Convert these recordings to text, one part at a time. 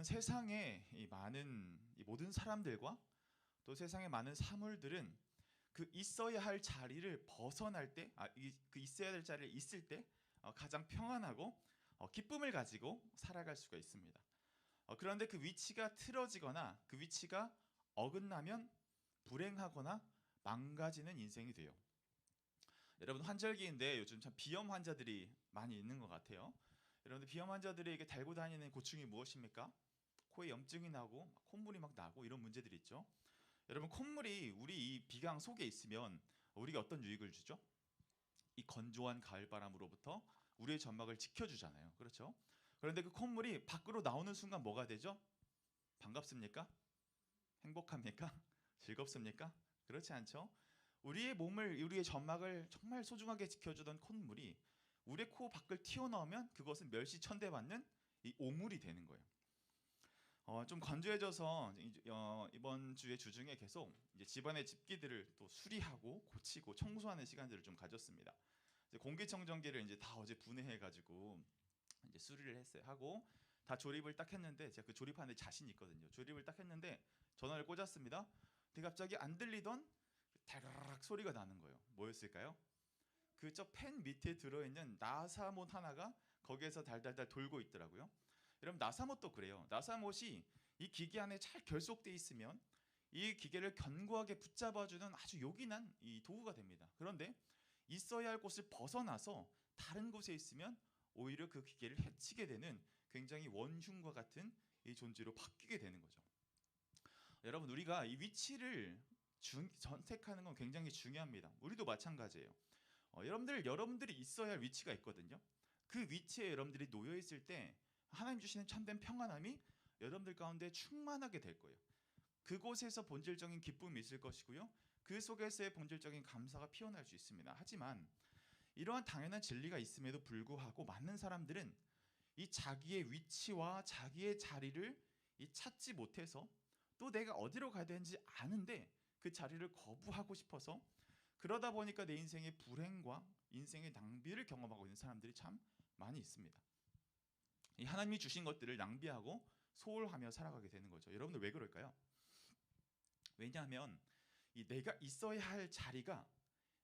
여러분 세상에 이 많은 이 모든 사람들과 또 세상의 많은 사물들은 그 있어야 할 자리를 벗어날 때, 그 있어야 될 자리를 있을 때 가장 평안하고 기쁨을 가지고 살아갈 수가 있습니다. 그런데 그 위치가 틀어지거나 그 위치가 어긋나면 불행하거나 망가지는 인생이 돼요. 여러분 환절기인데 요즘 참 비염 환자들이 많이 있는 것 같아요. 여러분들 비염 환자들에게 달고 다니는 고충이 무엇입니까? 코에 염증이 나고 콧물이 막 나고 이런 문제들이 있죠. 여러분 콧물이 우리 이 비강 속에 있으면 우리가 어떤 유익을 주죠? 이 건조한 가을바람으로부터 우리의 점막을 지켜주잖아요. 그렇죠? 그런데 그 콧물이 밖으로 나오는 순간 뭐가 되죠? 반갑습니까? 행복합니까? 즐겁습니까? 그렇지 않죠? 우리의 몸을, 우리의 점막을 정말 소중하게 지켜주던 콧물이 우리의 코 밖을 튀어나오면 그것은 멸시천대받는 이 오물이 되는 거예요. 좀 건조해져서 이번 주의 주중에 계속 이제 집안의 집기들을 또 수리하고 고치고 청소하는 시간들을 좀 가졌습니다. 이제 공기청정기를 이제 다 어제 분해해가지고 이제 수리를 했어요. 하고 다 조립을 딱 했는데 제가 그 조립하는데 자신이 있거든요. 조립을 딱 했는데 전화를 꽂았습니다. 근데 갑자기 안 들리던 다르락 소리가 나는 거예요. 뭐였을까요? 그 저 팬 밑에 들어있는 나사못 하나가 거기에서 달달달 돌고 있더라고요. 여러분 나사못도 그래요. 나사못이 이 기계 안에 잘 결속돼 있으면 이 기계를 견고하게 붙잡아주는 아주 요긴한 이 도구가 됩니다. 그런데 있어야 할 곳을 벗어나서 다른 곳에 있으면 오히려 그 기계를 해치게 되는 굉장히 원흉과 같은 이 존재로 바뀌게 되는 거죠. 여러분 우리가 이 위치를 선택하는 건 굉장히 중요합니다. 우리도 마찬가지예요. 여러분들이 있어야 할 위치가 있거든요. 그 위치에 여러분들이 놓여 있을 때 하나님 주시는 참된 평안함이 여러분들 가운데 충만하게 될 거예요. 그곳에서 본질적인 기쁨이 있을 것이고요. 그 속에서의 본질적인 감사가 피어날 수 있습니다. 하지만 이러한 당연한 진리가 있음에도 불구하고 많은 사람들은 이 자기의 위치와 자기의 자리를 찾지 못해서 또 내가 어디로 가야 되는지 아는데 그 자리를 거부하고 싶어서 그러다 보니까 내 인생의 불행과 인생의 낭비를 경험하고 있는 사람들이 참 많이 있습니다. 이 하나님이 주신 것들을 낭비하고 소홀하며 살아가게 되는 거죠. 여러분들 왜 그럴까요? 왜냐하면 이 내가 있어야 할 자리가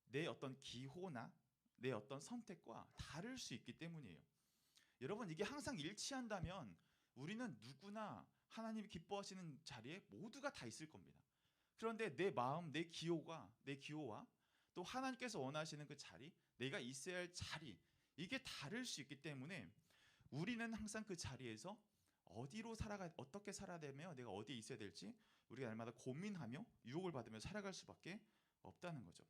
내 어떤 기호나 내 어떤 선택과 다를 수 있기 때문이에요. 여러분 이게 항상 일치한다면 우리는 누구나 하나님이 기뻐하시는 자리에 모두가 다 있을 겁니다. 그런데 내 마음, 내 기호와 또 하나님께서 원하시는 그 자리, 내가 있어야 할 자리, 이게 다를 수 있기 때문에 우리는 항상 그 자리에서 어떻게 살아야 되며 내가 어디에 있어야 될지 우리가 날마다 고민하며 유혹을 받으며 살아갈 수밖에 없다는 거죠.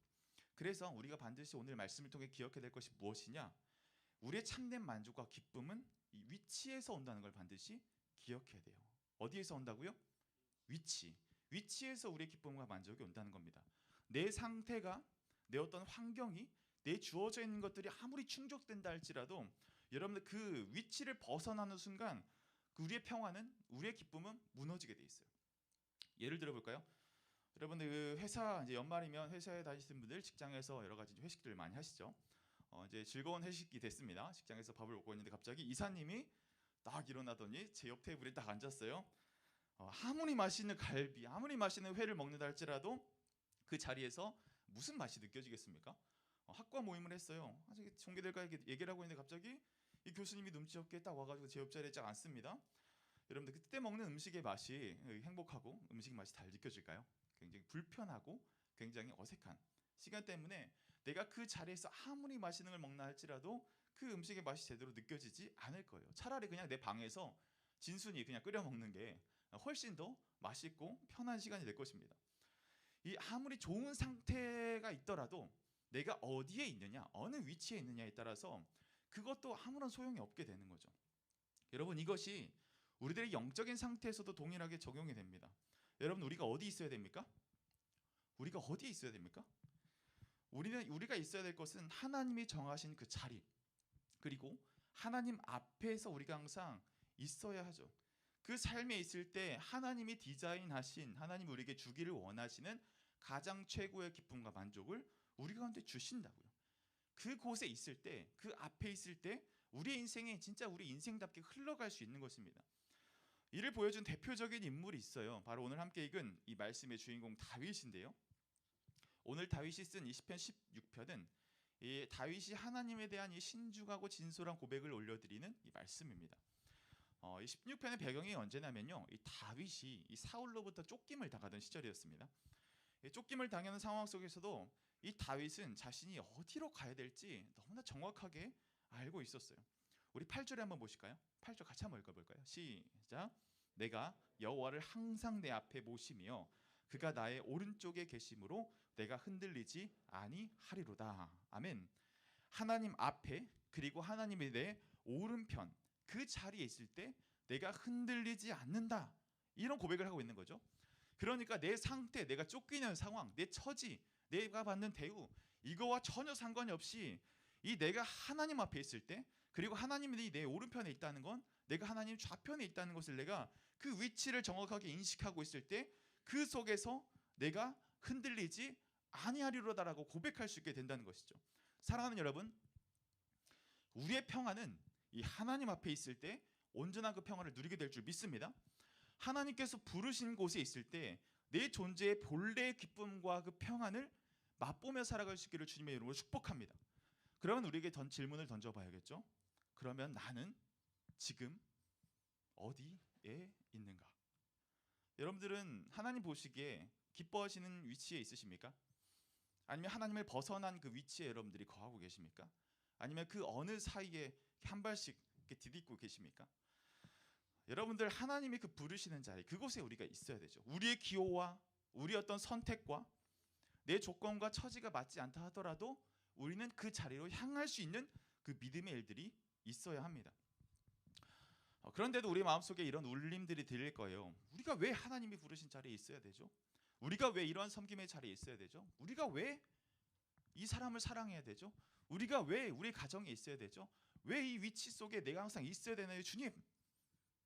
그래서 우리가 반드시 오늘 말씀을 통해 기억해야 될 것이 무엇이냐? 우리의 참된 만족과 기쁨은 이 위치에서 온다는 걸 반드시 기억해야 돼요. 어디에서 온다고요? 위치에서 우리의 기쁨과 만족이 온다는 겁니다. 내 상태가, 내 어떤 환경이, 내 주어져 있는 것들이 아무리 충족된다 할지라도 여러분들 그 위치를 벗어나는 순간 우리의 평화는, 우리의 기쁨은 무너지게 돼 있어요. 예를 들어 볼까요? 여러분들 그 회사 이제 연말이면 회사에 다니시는 분들 직장에서 여러 가지 회식들을 많이 하시죠. 이제 즐거운 회식이 됐습니다. 직장에서 밥을 먹고 있는데 갑자기 이사님이 딱 일어나더니 제 옆 테이블에 딱 앉았어요. 아무리 맛있는 갈비, 아무리 맛있는 회를 먹는다 할지라도 그 자리에서 무슨 맛이 느껴지겠습니까? 학과 모임을 했어요. 아직 종교들과 얘기를 하고 있는데 갑자기 이 교수님이 눈치 없게 딱 와가지고 제 옆자리에 딱 앉습니다. 여러분들 그때 먹는 음식의 맛이 행복하고 음식 맛이 잘 느껴질까요? 굉장히 불편하고 굉장히 어색한 시간 때문에 내가 그 자리에서 아무리 맛있는 걸 먹나 할지라도 그 음식의 맛이 제대로 느껴지지 않을 거예요. 차라리 그냥 내 방에서 진순히 그냥 끓여 먹는 게 훨씬 더 맛있고 편한 시간이 될 것입니다. 이 아무리 좋은 상태가 있더라도 내가 어디에 있느냐, 어느 위치에 있느냐에 따라서 그것도 아무런 소용이 없게 되는 거죠. 여러분 이것이 우리들의 영적인 상태에서도 동일하게 적용이 됩니다. 여러분 우리가 어디 있어야 됩니까? 우리가 어디에 있어야 됩니까? 우리가 있어야 될 것은 하나님이 정하신 그 자리, 그리고 하나님 앞에서 우리가 항상 있어야 하죠. 그 삶에 있을 때 하나님이 디자인하신, 하나님이 우리에게 주기를 원하시는 가장 최고의 기쁨과 만족을 우리 가운데 주신다고요. 그곳에 있을 때, 그 앞에 있을 때 우리의 인생이 진짜 우리 인생답게 흘러갈 수 있는 것입니다. 이를 보여준 대표적인 인물이 있어요. 바로 오늘 함께 읽은 이 말씀의 주인공 다윗인데요. 오늘 다윗이 쓴 이 시편 16편은 이 다윗이 하나님에 대한 이 신중하고 진솔한 고백을 올려드리는 이 말씀입니다. 이 16편의 배경이 언제냐면요, 이 다윗이 이 사울로부터 쫓김을 당하던 시절이었습니다. 이 쫓김을 당하는 상황 속에서도 이 다윗은 자신이 어디로 가야 될지 너무나 정확하게 알고 있었어요. 우리 8절에 한번 보실까요? 8절 같이 한번 읽어볼까요? 시작. 내가 여호와를 항상 내 앞에 모시며 그가 나의 오른쪽에 계심으로 내가 흔들리지 아니하리로다. 아멘. 하나님 앞에, 그리고 하나님의 내 오른편 그 자리에 있을 때 내가 흔들리지 않는다, 이런 고백을 하고 있는 거죠. 그러니까 내 상태, 내가 쫓기는 상황, 내 처지, 내가 받는 대우, 이거와 전혀 상관이 없이 이 내가 하나님 앞에 있을 때, 그리고 하나님이 내 오른편에 있다는 건 내가 하나님 좌편에 있다는 것을 내가 그 위치를 정확하게 인식하고 있을 때 그 속에서 내가 흔들리지 아니하리로다라고 고백할 수 있게 된다는 것이죠. 사랑하는 여러분, 우리의 평안은 이 하나님 앞에 있을 때 온전한 그 평안을 누리게 될 줄 믿습니다. 하나님께서 부르신 곳에 있을 때 내 존재의 본래의 기쁨과 그 평안을 맛보며 살아갈 수 있기를 주님의 이름으로 축복합니다. 그러면 우리에게 질문을 던져봐야겠죠. 그러면 나는 지금 어디에 있는가? 여러분들은 하나님 보시기에 기뻐하시는 위치에 있으십니까? 아니면 하나님을 벗어난 그 위치에 여러분들이 거하고 계십니까? 아니면 그 어느 사이에 한 발씩 이렇게 디딛고 계십니까? 여러분들, 하나님이 그 부르시는 자리, 그곳에 우리가 있어야 되죠. 우리의 기호와 우리 어떤 선택과 내 조건과 처지가 맞지 않다 하더라도 우리는 그 자리로 향할 수 있는 그 믿음의 일들이 있어야 합니다. 그런데도 우리 마음속에 이런 울림들이 들릴 거예요. 우리가 왜 하나님이 부르신 자리에 있어야 되죠? 우리가 왜 이러한 섬김의 자리에 있어야 되죠? 우리가 왜 이 사람을 사랑해야 되죠? 우리가 왜 우리 가정에 있어야 되죠? 왜 이 위치 속에 내가 항상 있어야 되나요, 주님?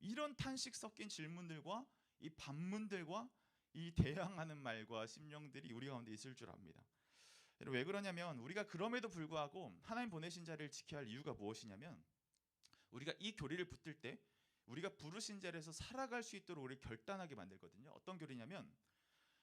이런 탄식 섞인 질문들과 이 반문들과 이 대항하는 말과 심령들이 우리 가운데 있을 줄 압니다. 왜 그러냐면, 우리가 그럼에도 불구하고 하나님 보내신 자리를 지켜야 할 이유가 무엇이냐면, 우리가 이 교리를 붙들 때 우리가 부르신 자리에서 살아갈 수 있도록 우리를 결단하게 만들거든요. 어떤 교리냐면,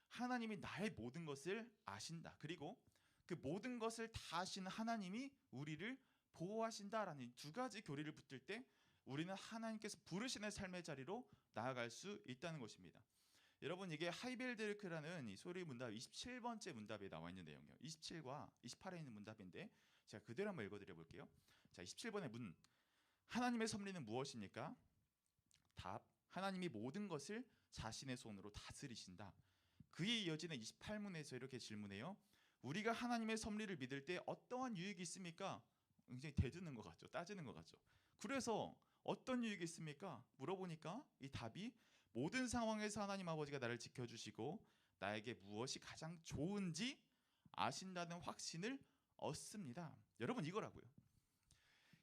하나님이 나의 모든 것을 아신다, 그리고 그 모든 것을 다 아시는 하나님이 우리를 보호하신다라는 두 가지 교리를 붙들 때 우리는 하나님께서 부르시는 삶의 자리로 나아갈 수 있다는 것입니다. 여러분, 이게 하이벨데르크라는 이 소리 문답 27번째 문답에 나와 있는 내용이에요. 27과 28에 있는 문답인데 제가 그대로 한번 읽어드려 볼게요. 자, 27번의 문, 하나님의 섭리는 무엇입니까? 답, 하나님이 모든 것을 자신의 손으로 다스리신다. 그에 이어지는 28문에서 이렇게 질문해요. 우리가 하나님의 섭리를 믿을 때 어떠한 유익이 있습니까? 굉장히 대드는 것 같죠. 따지는 것 같죠. 그래서 어떤 유익이 있습니까? 물어보니까 이 답이, 모든 상황에서 하나님 아버지가 나를 지켜주시고 나에게 무엇이 가장 좋은지 아신다는 확신을 얻습니다. 여러분, 이거라고요.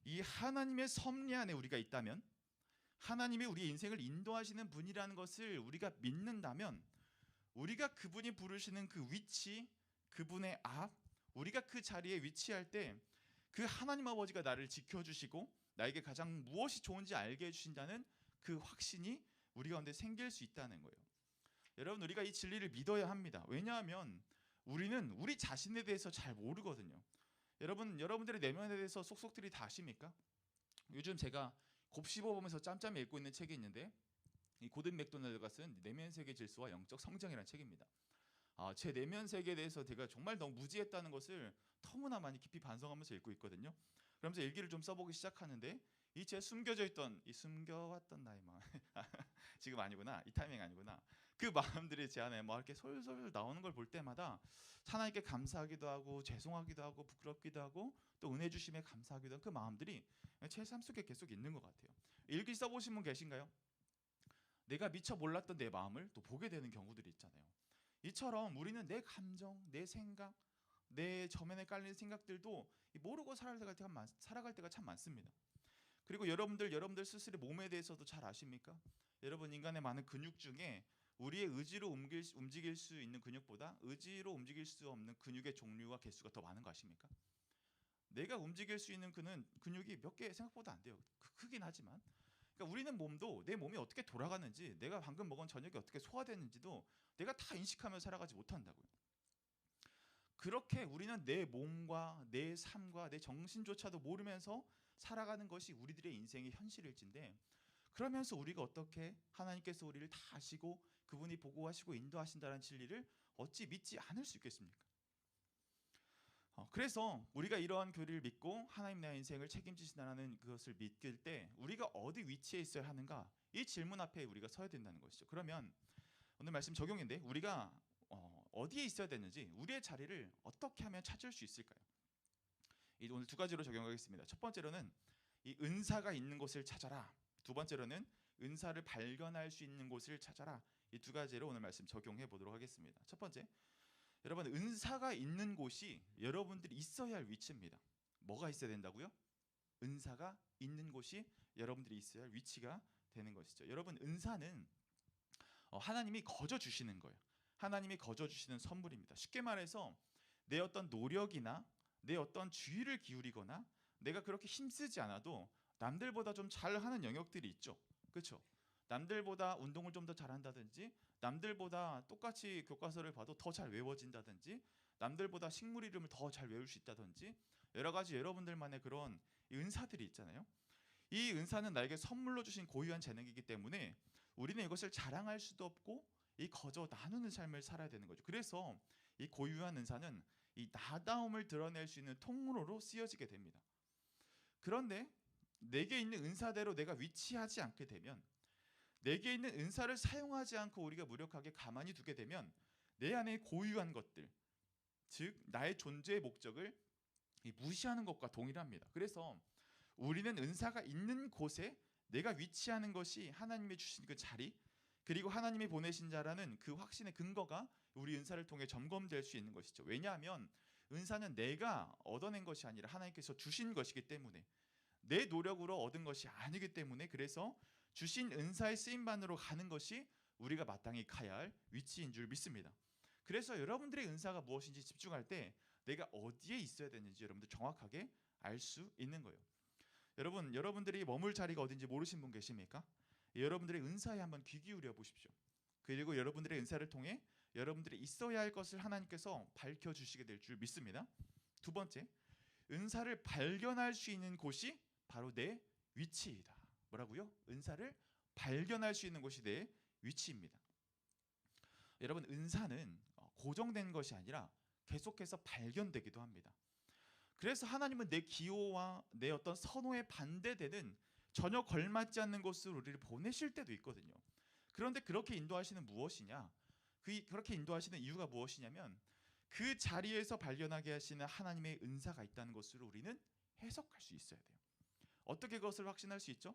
이 하나님의 섭리 안에 우리가 있다면, 하나님이 우리의 인생을 인도하시는 분이라는 것을 우리가 믿는다면, 우리가 그분이 부르시는 그 위치, 그분의 앞, 우리가 그 자리에 위치할 때 그 하나님 아버지가 나를 지켜주시고 나에게 가장 무엇이 좋은지 알게 해주신다는 그 확신이 우리 가운데 생길 수 있다는 거예요. 여러분, 우리가 이 진리를 믿어야 합니다. 왜냐하면 우리는 우리 자신에 대해서 잘 모르거든요. 여러분들의 내면에 대해서 속속들이 다 아십니까? 요즘 제가 곱씹어보면서 짬짬이 읽고 있는 책이 있는데, 이 고든 맥도날드가 쓴 내면 세계 질서와 영적 성장이라는 책입니다. 제 내면 세계에 대해서 제가 정말 너무 무지했다는 것을 너무나 많이 깊이 반성하면서 읽고 있거든요. 그러면서 일기를 좀 써보기 시작하는데, 이 제 숨겨져 있던, 이 숨겨왔던 나의 마음 지금 아니구나, 이 타이밍 아니구나, 그 마음들이 제 안에 뭐 이렇게 솔솔 나오는 걸 볼 때마다 하나님께 감사하기도 하고 죄송하기도 하고 부끄럽기도 하고 또 은혜 주심에 감사하기도 하고, 그 마음들이 제 삶 속에 계속 있는 것 같아요. 일기 써보신 분 계신가요? 내가 미처 몰랐던 내 마음을 또 보게 되는 경우들이 있잖아요. 이처럼 우리는 내 감정, 내 생각, 내 저면에 깔린 생각들도 모르고 살아갈 때가 참 많습니다. 그리고 여러분들 스스로의 몸에 대해서도 잘 아십니까? 여러분, 인간의 많은 근육 중에 우리의 의지로 움직일 수 있는 근육보다 의지로 움직일 수 없는 근육의 종류와 개수가 더 많은 거 아십니까? 내가 움직일 수 있는 근육이 몇 개 생각보다 안 돼요. 크긴 하지만. 그러니까 우리는 몸도 내 몸이 어떻게 돌아가는지, 내가 방금 먹은 저녁이 어떻게 소화되는지도 내가 다 인식하며 살아가지 못한다고요. 그렇게 우리는 내 몸과 내 삶과 내 정신조차도 모르면서 살아가는 것이 우리들의 인생의 현실일진데, 그러면서 우리가 어떻게 하나님께서 우리를 다 아시고 그분이 보고하시고 인도하신다는 진리를 어찌 믿지 않을 수 있겠습니까? 그래서 우리가 이러한 교리를 믿고 하나님 내 인생을 책임지신다는 그것을 믿을 때 우리가 어디 위치에 있어야 하는가, 이 질문 앞에 우리가 서야 된다는 것이죠. 그러면 오늘 말씀 적용인데, 우리가 어디에 있어야 되는지, 우리의 자리를 어떻게 하면 찾을 수 있을까요? 오늘 두 가지로 적용하겠습니다. 첫 번째로는 이 은사가 있는 곳을 찾아라. 두 번째로는 은사를 발견할 수 있는 곳을 찾아라. 이 두 가지로 오늘 말씀 적용해 보도록 하겠습니다. 첫 번째, 여러분, 은사가 있는 곳이 여러분들이 있어야 할 위치입니다. 뭐가 있어야 된다고요? 은사가 있는 곳이 여러분들이 있어야 할 위치가 되는 것이죠. 여러분, 은사는 하나님이 거저 주시는 거예요. 하나님이 거저 주시는 선물입니다. 쉽게 말해서 내 어떤 노력이나 내 어떤 주의를 기울이거나 내가 그렇게 힘쓰지 않아도 남들보다 좀 잘하는 영역들이 있죠. 그렇죠? 남들보다 운동을 좀 더 잘한다든지, 남들보다 똑같이 교과서를 봐도 더 잘 외워진다든지, 남들보다 식물 이름을 더 잘 외울 수 있다든지, 여러 가지 여러분들만의 그런 은사들이 있잖아요. 이 은사는 나에게 선물로 주신 고유한 재능이기 때문에 우리는 이것을 자랑할 수도 없고 이 거저 나누는 삶을 살아야 되는 거죠. 그래서 이 고유한 은사는 이 나다움을 드러낼 수 있는 통로로 쓰여지게 됩니다. 그런데 내게 있는 은사대로 내가 위치하지 않게 되면, 내게 있는 은사를 사용하지 않고 우리가 무력하게 가만히 두게 되면 내 안에 고유한 것들, 즉 나의 존재의 목적을 무시하는 것과 동일합니다. 그래서 우리는 은사가 있는 곳에 내가 위치하는 것이 하나님이 주신 그 자리, 그리고 하나님이 보내신 자라는 그 확신의 근거가 우리 은사를 통해 점검될 수 있는 것이죠. 왜냐하면 은사는 내가 얻어낸 것이 아니라 하나님께서 주신 것이기 때문에, 내 노력으로 얻은 것이 아니기 때문에, 그래서 주신 은사의 쓰임반으로 가는 것이 우리가 마땅히 가야 할 위치인 줄 믿습니다. 그래서 여러분들의 은사가 무엇인지 집중할 때 내가 어디에 있어야 되는지 여러분들 정확하게 알 수 있는 거예요. 여러분들이 머물 자리가 어딘지 모르신 분 계십니까? 여러분들의 은사에 한번 귀 기울여 보십시오. 그리고 여러분들의 은사를 통해 여러분들이 있어야 할 것을 하나님께서 밝혀주시게 될 줄 믿습니다. 두 번째, 은사를 발견할 수 있는 곳이 바로 내 위치이다. 뭐라고요? 은사를 발견할 수 있는 곳이 내 위치입니다. 여러분, 은사는 고정된 것이 아니라 계속해서 발견되기도 합니다. 그래서 하나님은 내 기호와 내 어떤 선호에 반대되는, 전혀 걸맞지 않는 곳으로 우리를 보내실 때도 있거든요. 그런데 그렇게 인도하시는 무엇이냐? 그렇게 인도하시는 이유가 무엇이냐면 그 자리에서 발견하게 하시는 하나님의 은사가 있다는 것으로 우리는 해석할 수 있어야 돼요. 어떻게 그것을 확신할 수 있죠?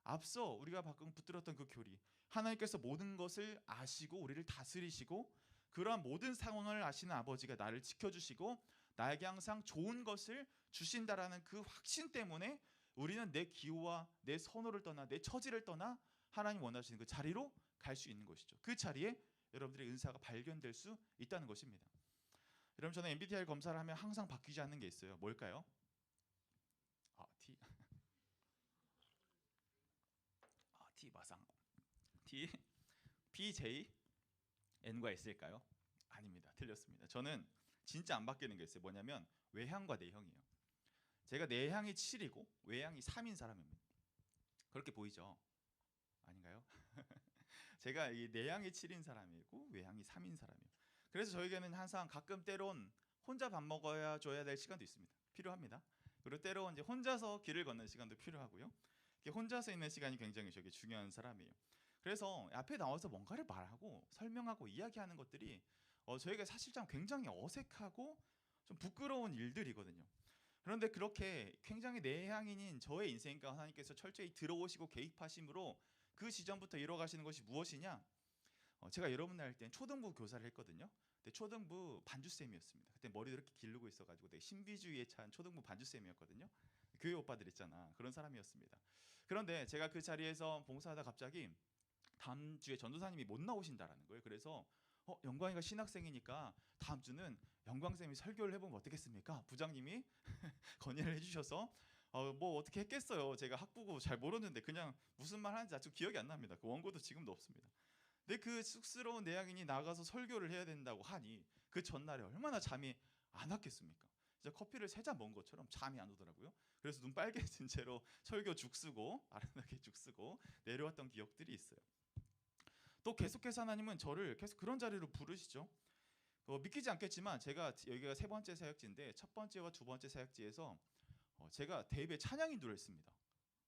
앞서 우리가 방금 붙들었던 그 교리, 하나님께서 모든 것을 아시고 우리를 다스리시고 그러한 모든 상황을 아시는 아버지가 나를 지켜주시고 나에게 항상 좋은 것을 주신다라는 그 확신 때문에 우리는 내 기호와 내 선호를 떠나, 내 처지를 떠나 하나님 원하시는 그 자리로 갈 수 있는 것이죠. 그 자리에 여러분들의 은사가 발견될 수 있다는 것입니다. 여러분, 저는 MBTI 검사를 하면 항상 바뀌지 않는 게 있어요. 뭘까요? T 마상 T PJ N과 S일까요? 아닙니다. 틀렸습니다. 저는 진짜 안 바뀌는 게 있어요. 뭐냐면 외향과 내향이에요. 제가 내향이 7이고 외향이 3인 사람입니다. 그렇게 보이죠? 아닌가요? 제가 이 내향이 7인 사람이고 외향이 3인 사람이에요. 그래서 저에게는 항상 가끔 때론 혼자 밥 먹어야 줘야 될 시간도 있습니다. 필요합니다. 그리고 때론 이제 혼자서 길을 걷는 시간도 필요하고요. 혼자서 있는 시간이 굉장히 저게 중요한 사람이에요. 그래서 앞에 나와서 뭔가를 말하고 설명하고 이야기하는 것들이 저에게 사실상 굉장히 어색하고 좀 부끄러운 일들이거든요. 그런데 그렇게 굉장히 내향인인 저의 인생과 하나님께서 철저히 들어오시고 개입하심으로 그 시점부터 이뤄가시는 것이 무엇이냐? 제가 여러분들 할 때는 초등부 교사를 했거든요. 근데 초등부 반주쌤이었습니다. 그때 머리도 이렇게 기르고 있어가지고 되게 신비주의에 찬 초등부 반주쌤이었거든요. 교회 오빠들 있잖아, 그런 사람이었습니다. 그런데 제가 그 자리에서 봉사하다 갑자기 다음 주에 전도사님이 못 나오신다라는 거예요. 그래서 영광이가 신학생이니까 다음 주는 영광쌤이 설교를 해보면 어떻겠습니까? 부장님이 건의를 해주셔서 뭐 어떻게 했겠어요. 제가 학부고 잘 모르는데 그냥 무슨 말 하는지 아직 기억이 안 납니다. 그 원고도 지금도 없습니다. 근데 그 쑥스러운 내향인이 나가서 설교를 해야 된다고 하니 그 전날에 얼마나 잠이 안 왔겠습니까? 진짜 커피를 3잔 먹은 것처럼 잠이 안 오더라고요. 그래서 눈 빨개진 채로 설교 죽 쓰고 아련하게 죽 쓰고 내려왔던 기억들이 있어요. 또 계속해서 하나님은 저를 계속 그런 자리로 부르시죠. 믿기지 않겠지만 제가 여기가 3번째 사역지인데 첫 번째와 두 번째 사역지에서 제가 대입에 찬양 인도를 했습니다.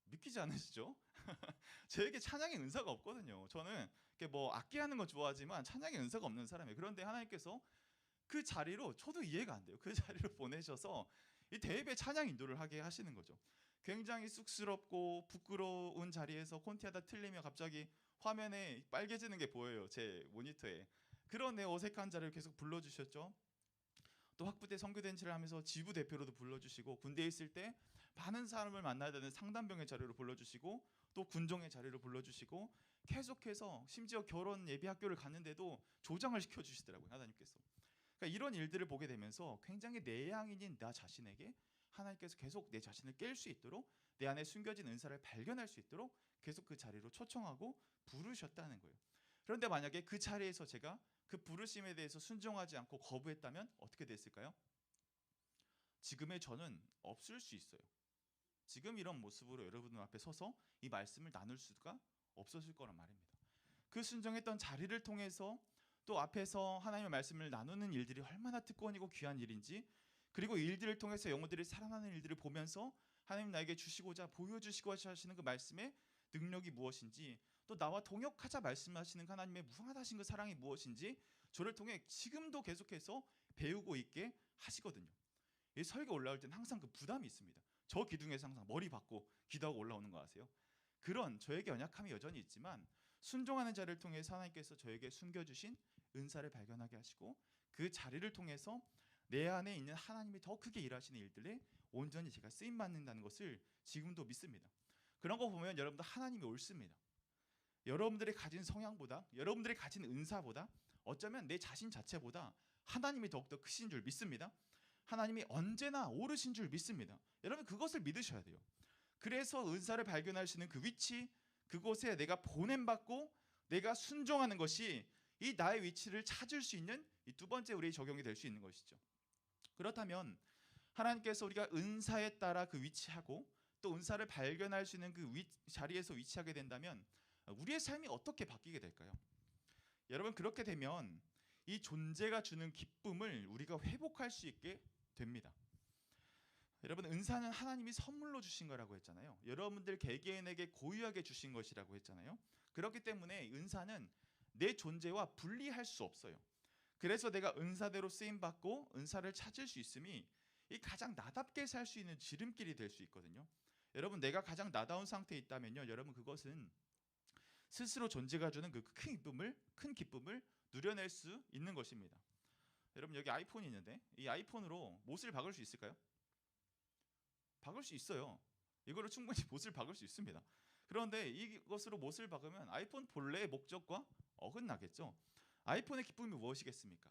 믿기지 않으시죠? 저에게 찬양의 은사가 없거든요. 저는 뭐 악기하는 거 좋아하지만 찬양의 은사가 없는 사람이에요. 그런데 하나님께서 그 자리로 저도 이해가 안 돼요. 그 자리로 보내셔서 이 대입에 찬양 인도를 하게 하시는 거죠. 굉장히 쑥스럽고 부끄러운 자리에서 콘티하다 틀리며 갑자기 화면에 빨개지는 게 보여요. 제 모니터에. 그런 어색한 자리를 계속 불러주셨죠. 또 학부 때 선교대행치를 하면서 지부 대표로도 불러주시고 군대에 있을 때 많은 사람을 만나야 되는 상담병의 자리로 불러주시고 또 군종의 자리로 불러주시고 계속해서 심지어 결혼 예비 학교를 갔는데도 조장을 시켜주시더라고요. 하나님께서. 그러니까 이런 일들을 보게 되면서 굉장히 내향인인 나 자신에게 하나님께서 계속 내 자신을 깰 수 있도록 내 안에 숨겨진 은사를 발견할 수 있도록 계속 그 자리로 초청하고 부르셨다는 거예요. 그런데 만약에 그 자리에서 제가 그 부르심에 대해서 순종하지 않고 거부했다면 어떻게 됐을까요? 지금의 저는 없을 수 있어요. 지금 이런 모습으로 여러분 앞에 서서 이 말씀을 나눌 수가 없었을 거란 말입니다. 그 순종했던 자리를 통해서 또 앞에서 하나님의 말씀을 나누는 일들이 얼마나 특권이고 귀한 일인지, 그리고 이 일들을 통해서 영혼들이 살아나는 일들을 보면서 하나님 나에게 주시고자 보여주시고자 하시는 그 말씀의 능력이 무엇인지, 또 나와 동역하자 말씀하시는 하나님의 무한하신 그 사랑이 무엇인지 저를 통해 지금도 계속해서 배우고 있게 하시거든요. 이 설교 올라올 때는 항상 그 부담이 있습니다. 저 기둥에서 항상 머리 박고 기도하고 올라오는 거 아세요? 그런 저에게 연약함이 여전히 있지만 순종하는 자를 통해서 하나님께서 저에게 숨겨주신 은사를 발견하게 하시고 그 자리를 통해서 내 안에 있는 하나님이 더 크게 일하시는 일들에 온전히 제가 쓰임받는다는 것을 지금도 믿습니다. 그런 거 보면 여러분들 하나님이 옳습니다. 여러분들이 가진 성향보다, 여러분들이 가진 은사보다, 어쩌면 내 자신 자체보다 하나님이 더욱더 크신 줄 믿습니다. 하나님이 언제나 옳으신 줄 믿습니다. 여러분 그것을 믿으셔야 돼요. 그래서 은사를 발견하시는 그 위치, 그곳에 내가 보냄받고 내가 순종하는 것이 이 나의 위치를 찾을 수 있는 이 두 번째 우리의 적용이 될 수 있는 것이죠. 그렇다면 하나님께서 우리가 은사에 따라 그 위치하고 또 은사를 발견할 수 있는 그 자리에서 위치하게 된다면 우리의 삶이 어떻게 바뀌게 될까요? 여러분 그렇게 되면 이 존재가 주는 기쁨을 우리가 회복할 수 있게 됩니다. 여러분 은사는 하나님이 선물로 주신 거라고 했잖아요. 여러분들 개개인에게 고유하게 주신 것이라고 했잖아요. 그렇기 때문에 은사는 내 존재와 분리할 수 없어요. 그래서 내가 은사대로 쓰임받고 은사를 찾을 수 있음이 이 가장 나답게 살 수 있는 지름길이 될 수 있거든요. 여러분 내가 가장 나다운 상태에 있다면요, 여러분 그것은 스스로 존재가 주는 그 큰 기쁨을 누려낼 수 있는 것입니다. 여러분 여기 아이폰이 있는데 이 아이폰으로 못을 박을 수 있을까요? 박을 수 있어요. 이거로 충분히 못을 박을 수 있습니다. 그런데 이것으로 못을 박으면 아이폰 본래의 목적과 어긋나겠죠. 아이폰의 기쁨이 무엇이겠습니까?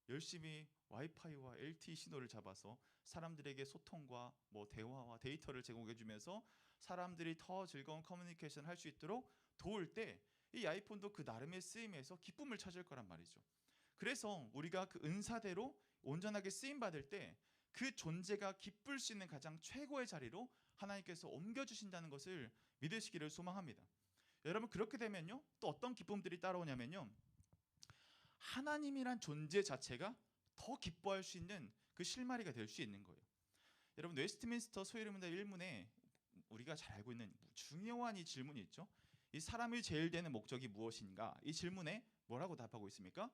열심히 와이파이와 LTE 신호를 잡아서 사람들에게 소통과 대화와 데이터를 제공해주면서 사람들이 더 즐거운 커뮤니케이션을 할 수 있도록 도울 때 이 아이폰도 그 나름의 쓰임에서 기쁨을 찾을 거란 말이죠. 그래서 우리가 그 은사대로 온전하게 쓰임받을 때 그 존재가 기쁠 수 있는 가장 최고의 자리로 하나님께서 옮겨주신다는 것을 믿으시기를 소망합니다. 여러분 그렇게 되면요 또 어떤 기쁨들이 따라오냐면요, 하나님이란 존재 자체가 더 기뻐할 수 있는 그 실마리가 될 수 있는 거예요. 여러분 웨스트민스터 소위문답 1문에 우리가 잘 알고 있는 중요한 이 질문이 있죠. 이 사람이 제일 되는 목적이 무엇인가? 이 질문에 뭐라고 답하고 있습니까?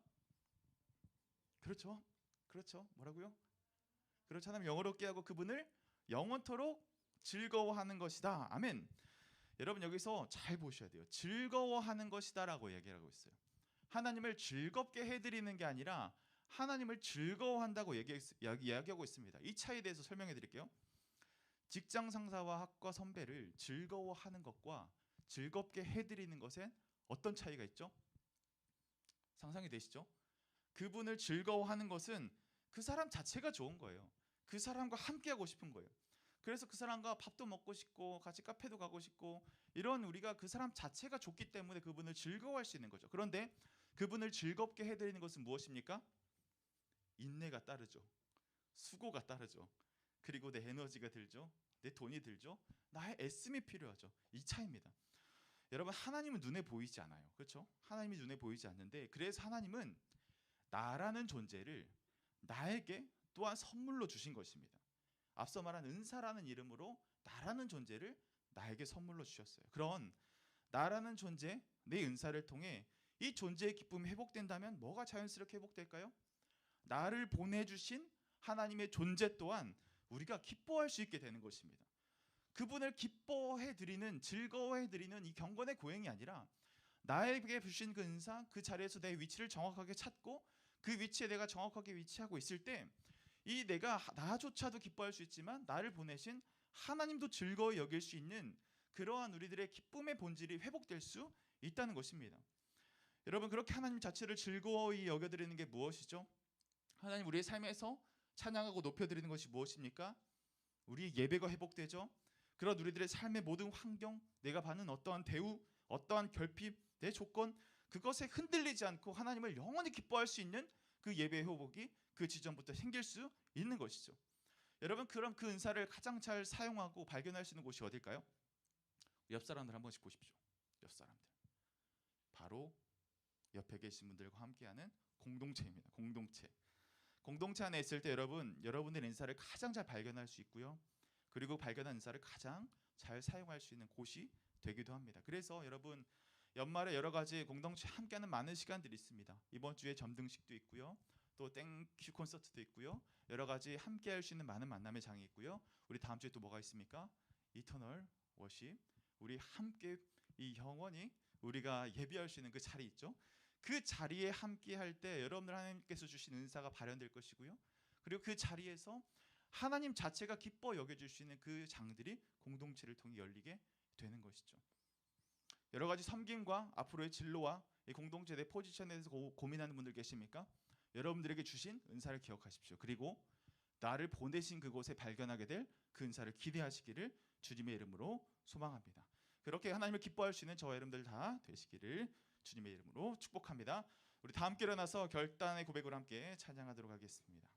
그렇죠. 뭐라고요? 그렇죠. 하나님 영원롭게 하고 그분을 영원토록 즐거워하는 것이다. 아멘. 여러분 여기서 잘 보셔야 돼요. 즐거워하는 것이다라고 얘기하고 있어요. 하나님을 즐겁게 해드리는 게 아니라 하나님을 즐거워한다고 이야기하고 있습니다. 이 차이에 대해서 설명해 드릴게요. 직장 상사와 학과 선배를 즐거워하는 것과 즐겁게 해드리는 것엔 어떤 차이가 있죠? 상상이 되시죠? 그분을 즐거워하는 것은 그 사람 자체가 좋은 거예요. 그 사람과 함께하고 싶은 거예요. 그래서 그 사람과 밥도 먹고 싶고 같이 카페도 가고 싶고 이런 우리가 그 사람 자체가 좋기 때문에 그분을 즐거워할 수 있는 거죠. 그런데 그분을 즐겁게 해드리는 것은 무엇입니까? 인내가 따르죠. 수고가 따르죠. 그리고 내 에너지가 들죠. 내 돈이 들죠. 나의 애씀이 필요하죠. 이 차이입니다. 여러분, 하나님은 눈에 보이지 않아요. 그렇죠? 하나님이 눈에 보이지 않는데, 그래서 하나님은 나라는 존재를 나에게 또한 선물로 주신 것입니다. 앞서 말한 은사라는 이름으로 나라는 존재를 나에게 선물로 주셨어요. 그런 나라는 존재, 내 은사를 통해 이 존재의 기쁨이 회복된다면 뭐가 자연스럽게 회복될까요? 나를 보내주신 하나님의 존재 또한 우리가 기뻐할 수 있게 되는 것입니다. 그분을 기뻐해 드리는, 즐거워해 드리는 이 경건의 고행이 아니라 나에게 주신 그 은사, 그 자리에서 내 위치를 정확하게 찾고 그 위치에 내가 정확하게 위치하고 있을 때 이 내가 나조차도 기뻐할 수 있지만 나를 보내신 하나님도 즐거워 여길 수 있는 그러한 우리들의 기쁨의 본질이 회복될 수 있다는 것입니다. 여러분, 그렇게 하나님 자체를 즐거워히 여겨드리는 게 무엇이죠? 하나님 우리의 삶에서 찬양하고 높여드리는 것이 무엇입니까? 우리의 예배가 회복되죠. 그런 우리들의 삶의 모든 환경, 내가 받는 어떠한 대우, 어떠한 결핍, 내 조건, 그것에 흔들리지 않고 하나님을 영원히 기뻐할 수 있는 그 예배 회복이 그 지점부터 생길 수 있는 것이죠. 여러분, 그럼 그 은사를 가장 잘 사용하고 발견할 수 있는 곳이 어딜까요? 옆 사람들 한 번씩 보십시오. 옆 사람들. 바로 옆에 계신 분들과 함께하는 공동체입니다. 공동체. 공동체 안에 있을 때 여러분의 은사를 가장 잘 발견할 수 있고요. 그리고 발견한 은사를 가장 잘 사용할 수 있는 곳이 되기도 합니다. 그래서 여러분, 연말에 여러 가지 공동체 함께하는 많은 시간들이 있습니다. 이번 주에 점등식도 있고요. 또 땡큐 콘서트도 있고요. 여러 가지 함께할 수 있는 많은 만남의 장이 있고요. 우리 다음 주에 또 뭐가 있습니까? 이터널 워십. 우리 함께 이 영원히 우리가 예배할 수 있는 그 자리 있죠. 그 자리에 함께할 때 여러분들 하나님께서 주신 은사가 발현될 것이고요. 그리고 그 자리에서 하나님 자체가 기뻐 여겨줄 수 있는 그 장들이 공동체를 통해 열리게 되는 것이죠. 여러 가지 섬김과 앞으로의 진로와 이 공동체 내 포지션에 대해서 고민하는 분들 계십니까? 여러분들에게 주신 은사를 기억하십시오. 그리고 나를 보내신 그곳에 발견하게 될 그 은사를 기대하시기를 주님의 이름으로 소망합니다. 그렇게 하나님을 기뻐할 수 있는 저와 여러분들 다 되시기를 주님의 이름으로 축복합니다. 우리 다 함께 일어나서 결단의 고백으로 함께 찬양하도록 하겠습니다.